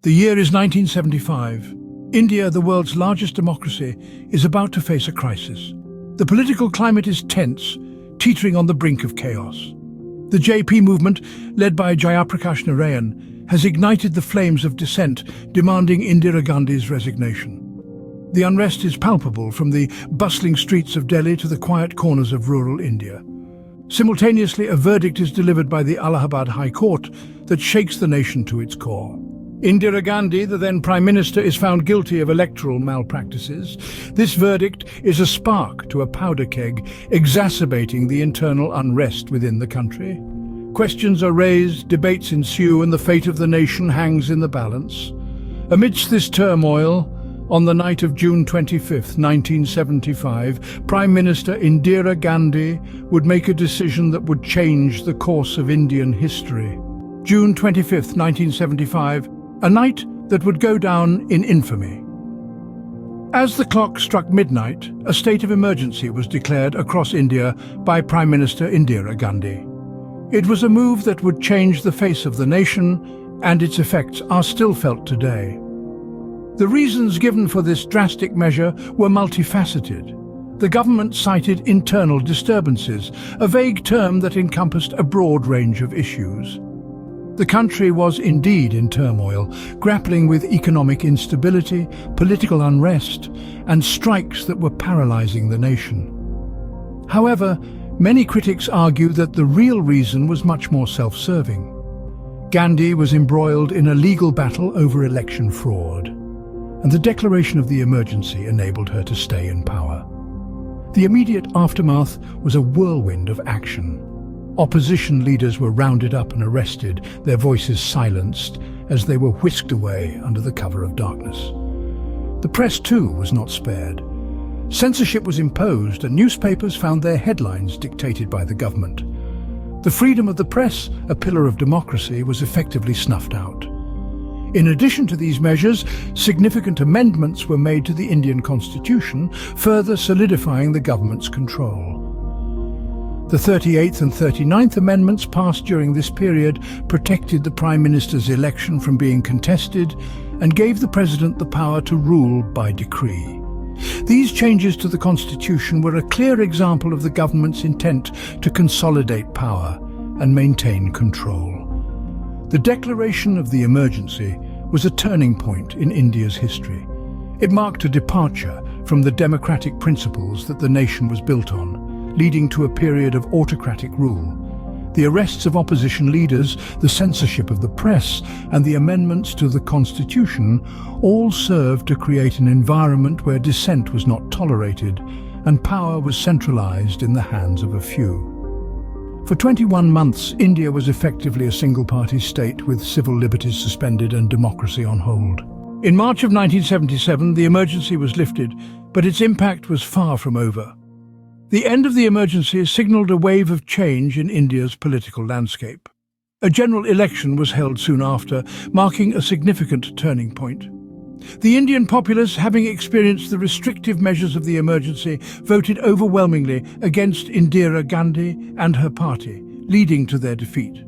The year is 1975. India, the world's largest democracy, is about to face a crisis. The political climate is tense, teetering on the brink of chaos. The JP movement, led by Jayaprakash Narayan, has ignited the flames of dissent, demanding Indira Gandhi's resignation. The unrest is palpable from the bustling streets of Delhi to the quiet corners of rural India. Simultaneously, a verdict is delivered by the Allahabad High Court that shakes the nation to its core. Indira Gandhi, the then Prime Minister, is found guilty of electoral malpractices. This verdict is a spark to a powder keg, exacerbating the internal unrest within the country. Questions are raised, debates ensue, and the fate of the nation hangs in the balance. Amidst this turmoil, on the night of June 25, 1975, Prime Minister Indira Gandhi would make a decision that would change the course of Indian history. June 25, 1975, a night that would go down in infamy. As the clock struck midnight, a state of emergency was declared across India by Prime Minister Indira Gandhi. It was a move that would change the face of the nation, and its effects are still felt today. The reasons given for this drastic measure were multifaceted. The government cited internal disturbances, a vague term that encompassed a broad range of issues. The country was indeed in turmoil, grappling with economic instability, political unrest, and strikes that were paralyzing the nation. However, many critics argue that the real reason was much more self-serving. Gandhi was embroiled in a legal battle over election fraud, and the declaration of the emergency enabled her to stay in power. The immediate aftermath was a whirlwind of action. Opposition leaders were rounded up and arrested, their voices silenced as they were whisked away under the cover of darkness. The press, too, was not spared. Censorship was imposed and newspapers found their headlines dictated by the government. The freedom of the press, a pillar of democracy, was effectively snuffed out. In addition to these measures, significant amendments were made to the Indian Constitution, further solidifying the government's control. The 38th and 39th Amendments passed during this period protected the Prime Minister's election from being contested and gave the President the power to rule by decree. These changes to the Constitution were a clear example of the government's intent to consolidate power and maintain control. The declaration of the emergency was a turning point in India's history. It marked a departure from the democratic principles that the nation was built on, leading to a period of autocratic rule. The arrests of opposition leaders, the censorship of the press, and the amendments to the Constitution all served to create an environment where dissent was not tolerated and power was centralized in the hands of a few. For 21 months, India was effectively a single-party state with civil liberties suspended and democracy on hold. In March of 1977, the emergency was lifted, but its impact was far from over. The end of the emergency signalled a wave of change in India's political landscape. A general election was held soon after, marking a significant turning point. The Indian populace, having experienced the restrictive measures of the emergency, voted overwhelmingly against Indira Gandhi and her party, leading to their defeat.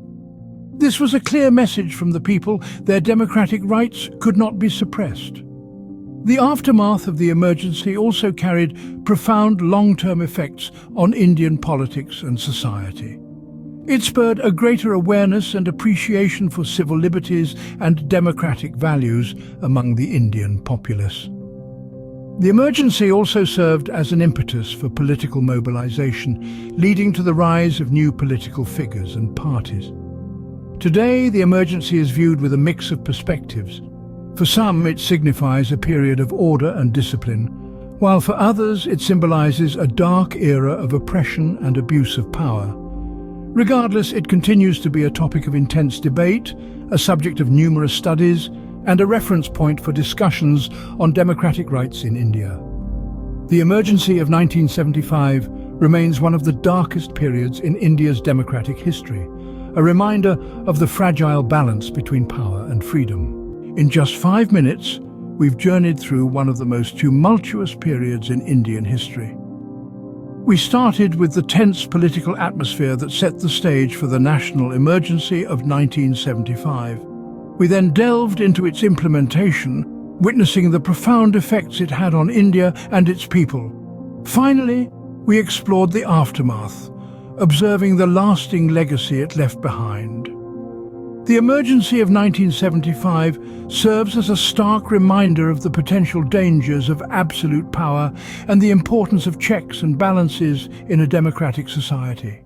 This was a clear message from the people: their democratic rights could not be suppressed. The aftermath of the emergency also carried profound long-term effects on Indian politics and society. It spurred a greater awareness and appreciation for civil liberties and democratic values among the Indian populace. The emergency also served as an impetus for political mobilization, leading to the rise of new political figures and parties. Today, the emergency is viewed with a mix of perspectives. For some, it signifies a period of order and discipline, while for others it symbolizes a dark era of oppression and abuse of power. Regardless, it continues to be a topic of intense debate, a subject of numerous studies, and a reference point for discussions on democratic rights in India. The emergency of 1975 remains one of the darkest periods in India's democratic history, a reminder of the fragile balance between power and freedom. In just 5 minutes, we've journeyed through one of the most tumultuous periods in Indian history. We started with the tense political atmosphere that set the stage for the national emergency of 1975. We then delved into its implementation, witnessing the profound effects it had on India and its people. Finally, we explored the aftermath, observing the lasting legacy it left behind. The emergency of 1975 serves as a stark reminder of the potential dangers of absolute power and the importance of checks and balances in a democratic society.